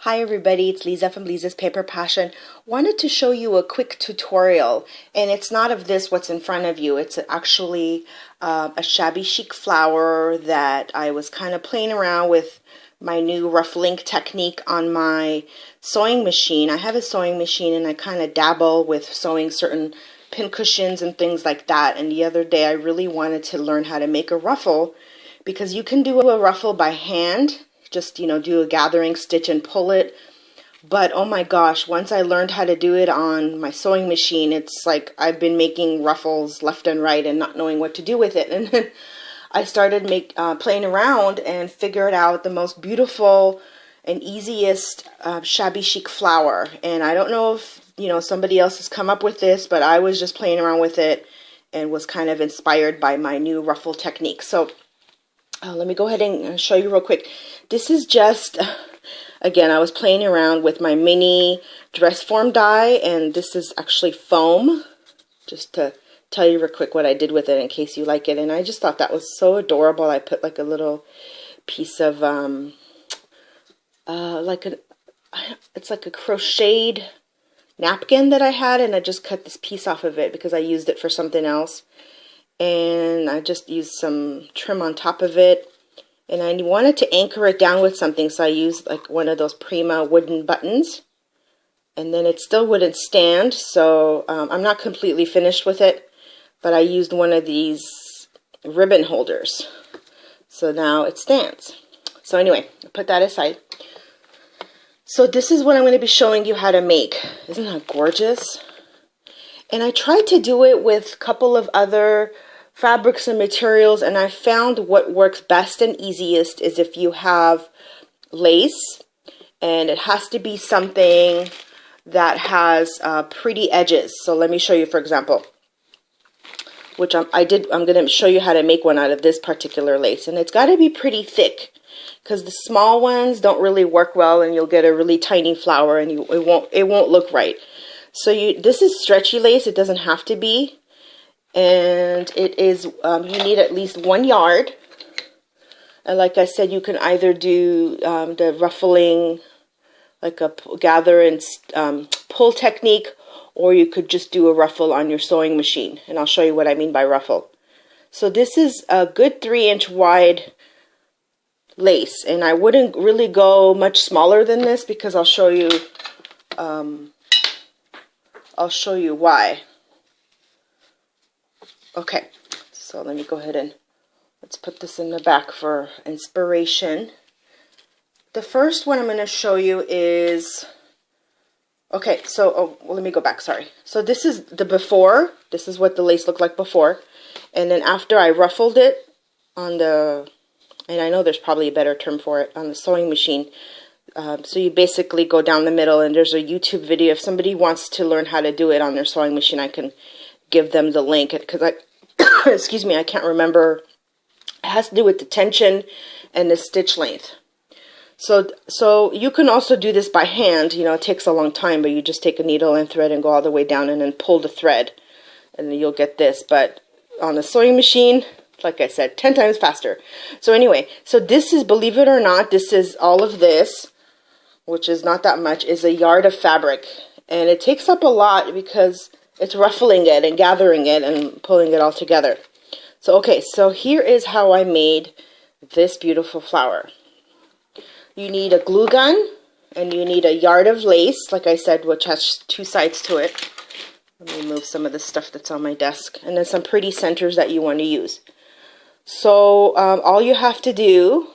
Hi everybody, it's Lisa from Lisa's Paper Passion. Wanted to show you a quick tutorial, and it's not of this what's in front of you. It's actually a shabby chic flower that I was kind of playing around with my new ruffling technique on my sewing machine. I have a sewing machine and I kind of dabble with sewing certain pin cushions and things like that. And the other day I really wanted to learn how to make a ruffle, because you can do a ruffle by hand. Just, do a gathering stitch and pull it. But oh my gosh, once I learned how to do it on my sewing machine, it's like I've been making ruffles left and right and not knowing what to do with it. And then I started playing around and figured out the most beautiful and easiest shabby chic flower. And I don't know if, somebody else has come up with this, but I was just playing around with it and was kind of inspired by my new ruffle technique. So let me go ahead and show you real quick. This is just, again, I was playing around with my mini dress form die, and this is actually foam, just to tell you real quick what I did with it in case you like it. And I just thought that was so adorable. I put like a little piece of, it's like a crocheted napkin that I had, and I just cut this piece off of it because I used it for something else. And I just used some trim on top of it, and I wanted to anchor it down with something, so I used like one of those Prima wooden buttons, and then it still wouldn't stand, so I'm not completely finished with it, but I used one of these ribbon holders, so now it stands. So anyway, I put that aside. So this is what I'm going to be showing you how to make. Isn't that gorgeous? And I tried to do it with a couple of other fabrics and materials, and I found what works best and easiest is if you have lace, and it has to be something that has pretty edges. So let me show you, for example, which I'm going to show you how to make one out of this particular lace, and it's got to be pretty thick because the small ones don't really work well, and you'll get a really tiny flower, and it won't look right. So this is stretchy lace. It doesn't have to be. And it is, you need at least 1 yard. And like I said, you can either do the ruffling, like a gather and pull technique, or you could just do a ruffle on your sewing machine. And I'll show you what I mean by ruffle. So this is a good 3-inch wide lace. And I wouldn't really go much smaller than this because I'll show you why. Okay, so let me go ahead and let's put this in the back for inspiration. The first one I'm going to show you is, okay, so let me go back, sorry. So this is the before. This is what the lace looked like before. And then after I ruffled it on the, and I know there's probably a better term for it, on the sewing machine. So you basically go down the middle, and there's a YouTube video. If somebody wants to learn how to do it on their sewing machine, I can give them the link, because excuse me, I can't remember. It has to do with the tension and the stitch length. So you can also do this by hand. It takes a long time, but you just take a needle and thread and go all the way down and then pull the thread, and then you'll get this. But on the sewing machine, like I said, 10 times faster. So anyway, so this is, believe it or not, this is all of this, which is not that much, is a yard of fabric. And it takes up a lot because it's ruffling it and gathering it and pulling it all together. So okay, so here is how I made this beautiful flower. You need a glue gun, and you need a yard of lace, like I said, which has 2 sides to it. Let me move some of the stuff that's on my desk. And then some pretty centers that you want to use. So all you have to do,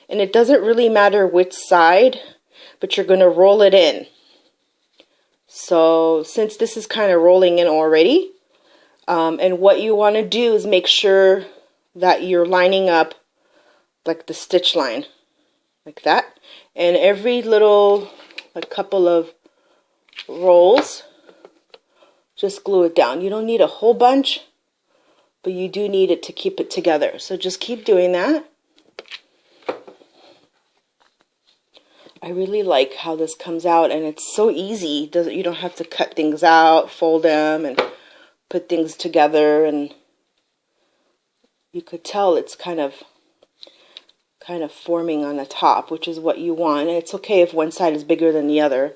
and it doesn't really matter which side, but you're going to roll it in. So since this is kind of rolling in already, and what you want to do is make sure that you're lining up like the stitch line, like that. And every little, like couple of rolls, just glue it down. You don't need a whole bunch, but you do need it to keep it together. So just keep doing that. I really like how this comes out, and it's so easy. You don't have to cut things out, fold them, and put things together. And you could tell it's kind of kind of forming on the top, which is what you want. And it's okay if one side is bigger than the other.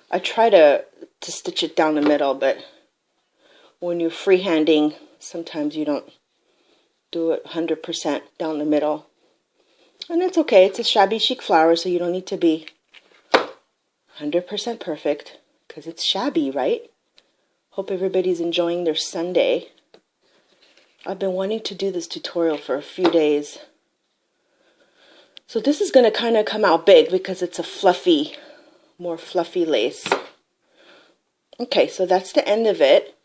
I try to stitch it down the middle, but when you're freehanding, sometimes you don't do it 100% down the middle. And it's okay. It's a shabby chic flower, so you don't need to be 100% perfect because it's shabby, right? Hope everybody's enjoying their Sunday. I've been wanting to do this tutorial for a few days. So this is going to kind of come out big because it's a fluffy, more fluffy lace. Okay, so that's the end of it.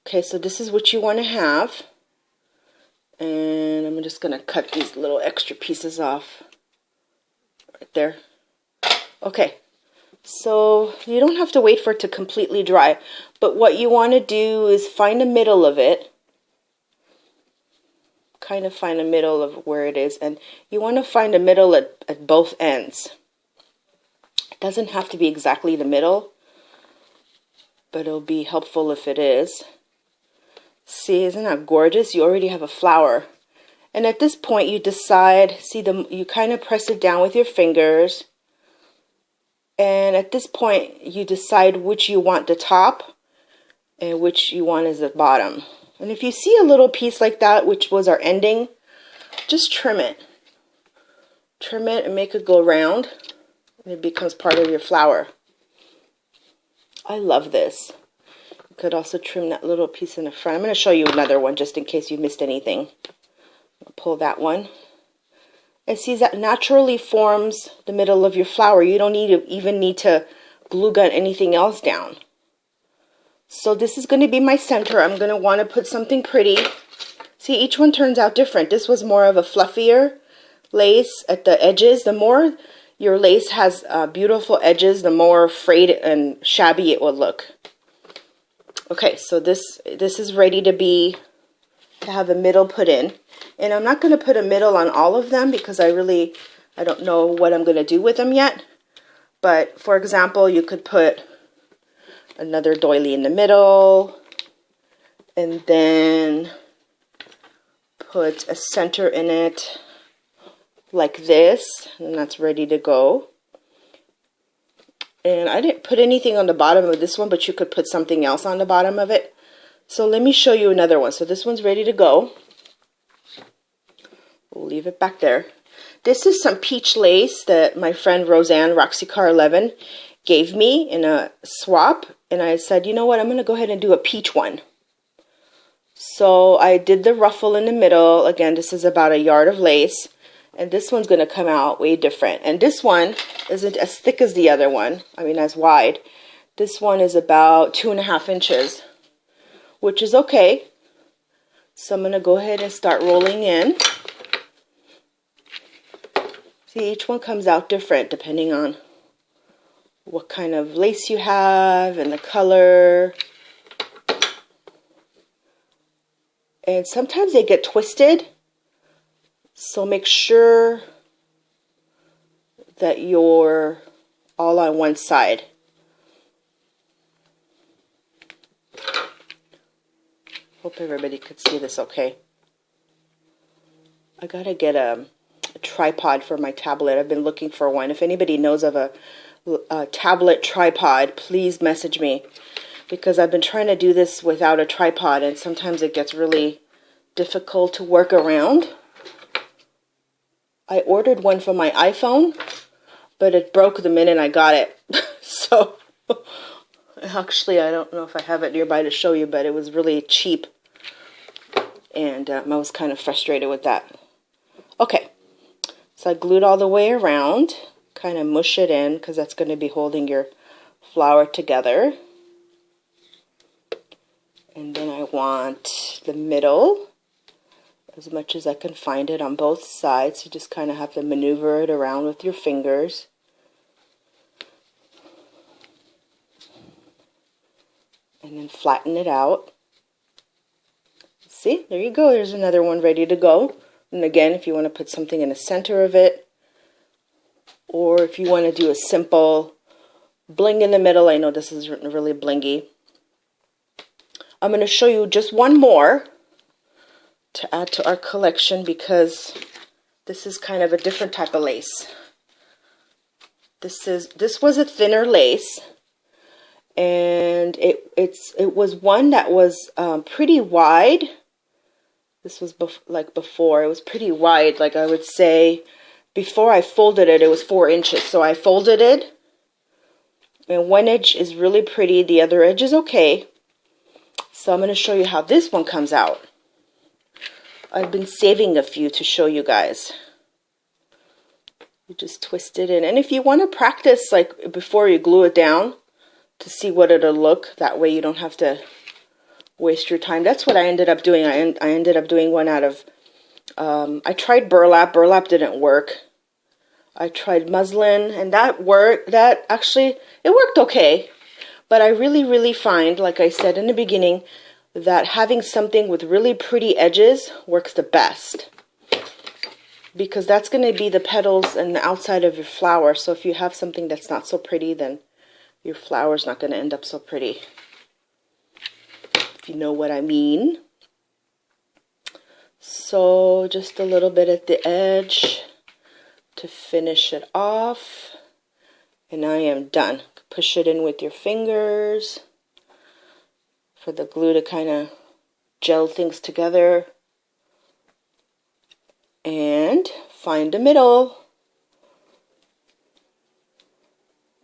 Okay, so this is what you want to have. And I'm just going to cut these little extra pieces off right there. Okay, so you don't have to wait for it to completely dry, but what you want to do is find the middle of it. Kind of find the middle of where it is, and you want to find the middle at both ends. It doesn't have to be exactly the middle, but it'll be helpful if it is. See, isn't that gorgeous? You already have a flower. And at this point you decide, see, you kind of press it down with your fingers. And at this point you decide which you want the top and which you want as the bottom. And if you see a little piece like that, which was our ending, just trim it. Trim it and make it go round. And it becomes part of your flower. I love this. You could also trim that little piece in the front. I'm going to show you another one just in case you missed anything. I'll pull that one. And see, that naturally forms the middle of your flower. You don't even need to glue gun anything else down. So this is going to be my center. I'm going to want to put something pretty. See, each one turns out different. This was more of a fluffier lace at the edges. The more your lace has beautiful edges, the more frayed and shabby it will look. Okay, so this is ready to have a middle put in. And I'm not going to put a middle on all of them because I don't know what I'm going to do with them yet. But for example, you could put another doily in the middle and then put a center in it like this, and that's ready to go. And I didn't put anything on the bottom of this one, but you could put something else on the bottom of it. So let me show you another one. So this one's ready to go. We'll leave it back there. This is some peach lace that my friend Roseanne, RoxyCar11, gave me in a swap. And I said, you know what, I'm going to go ahead and do a peach one. So I did the ruffle in the middle. Again, this is about a yard of lace. And this one's going to come out way different. And this one isn't as thick as the other one. I mean, as wide. This one is about 2.5 inches, which is okay. So I'm going to go ahead and start rolling in. See, each one comes out different depending on what kind of lace you have and the color. And sometimes they get twisted. So make sure that you're all on one side. Hope everybody could see this okay. I gotta get a tripod for my tablet. I've been looking for one. If anybody knows of a tablet tripod, please message me. Because I've been trying to do this without a tripod and sometimes it gets really difficult to work around. I ordered one for my iPhone, but it broke the minute I got it. So, actually, I don't know if I have it nearby to show you, but it was really cheap. And I was kind of frustrated with that. Okay, so I glued all the way around, kind of mush it in, because that's going to be holding your flower together. And then I want the middle. As much as I can find it on both sides. You just kind of have to maneuver it around with your fingers. And then flatten it out. See, there you go. There's another one ready to go. And again, if you want to put something in the center of it, or if you want to do a simple bling in the middle. I know this is really blingy. I'm going to show you just one more to add to our collection because This is kind of a different type of lace. This was a thinner lace, and it was one that was pretty wide. This was like before. It was pretty wide. Like I would say, before I folded it, it was 4 inches. So I folded it, and one edge is really pretty. The other edge is okay. So I'm going to show you how this one comes out. I've been saving a few to show you guys. You just twist it in. And if you want to practice, like before you glue it down, to see what it'll look, that way you don't have to waste your time. That's what I ended up doing. I ended up doing one out of, I tried burlap. Burlap didn't work. I tried muslin, and that worked. That actually, it worked okay. But I really find, like I said in the beginning, that having something with really pretty edges works the best. Because that's going to be the petals and the outside of your flower. So if you have something that's not so pretty, then your flower's not going to end up so pretty. If you know what I mean. So just a little bit at the edge to finish it off. And I am done. Push it in with your fingers for the glue to kind of gel things together. And find the middle.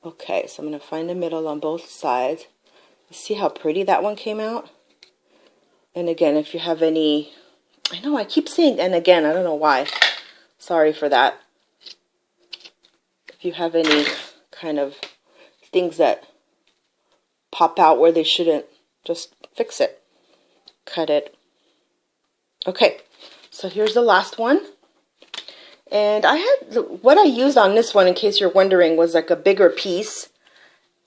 Okay, so I'm going to find the middle on both sides. See how pretty that one came out? And again, if you have any, I know I keep saying and again, I don't know why. Sorry for that. If you have any kind of things that pop out where they shouldn't, just fix it. Cut it. Okay. So here's the last one. And I had, what I used on this one, in case you're wondering, was like a bigger piece.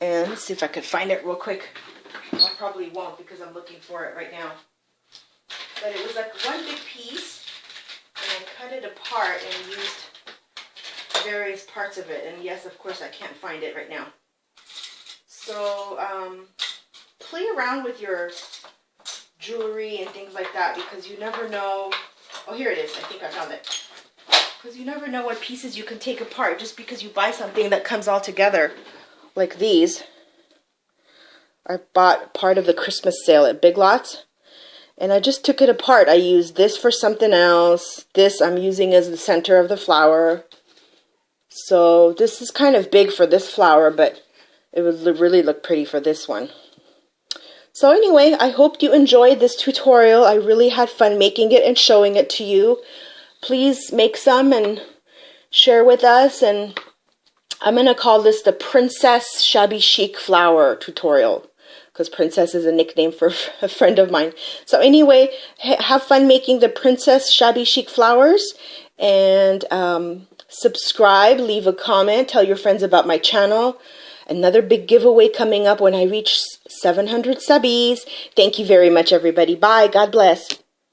And let's see if I can find it real quick. I probably won't because I'm looking for it right now. But it was like one big piece, and I cut it apart and used various parts of it. And yes, of course, I can't find it right now. So play around with your jewelry and things like that, because you never know. Oh, here it is. I think I found it. Because you never know what pieces you can take apart just because you buy something that comes all together. Like these. I bought part of the Christmas sale at Big Lots. And I just took it apart. I used this for something else. This I'm using as the center of the flower. So this is kind of big for this flower, but it would really look pretty for this one. So anyway, I hope you enjoyed this tutorial. I really had fun making it and showing it to you. Please make some and share with us. And I'm going to call this the Princess Shabby Chic Flower tutorial, because Princess is a nickname for a friend of mine. So anyway, have fun making the Princess Shabby Chic flowers. And subscribe, leave a comment, tell your friends about my channel. Another big giveaway coming up when I reach 700 subbies. Thank you very much, everybody. Bye. God bless.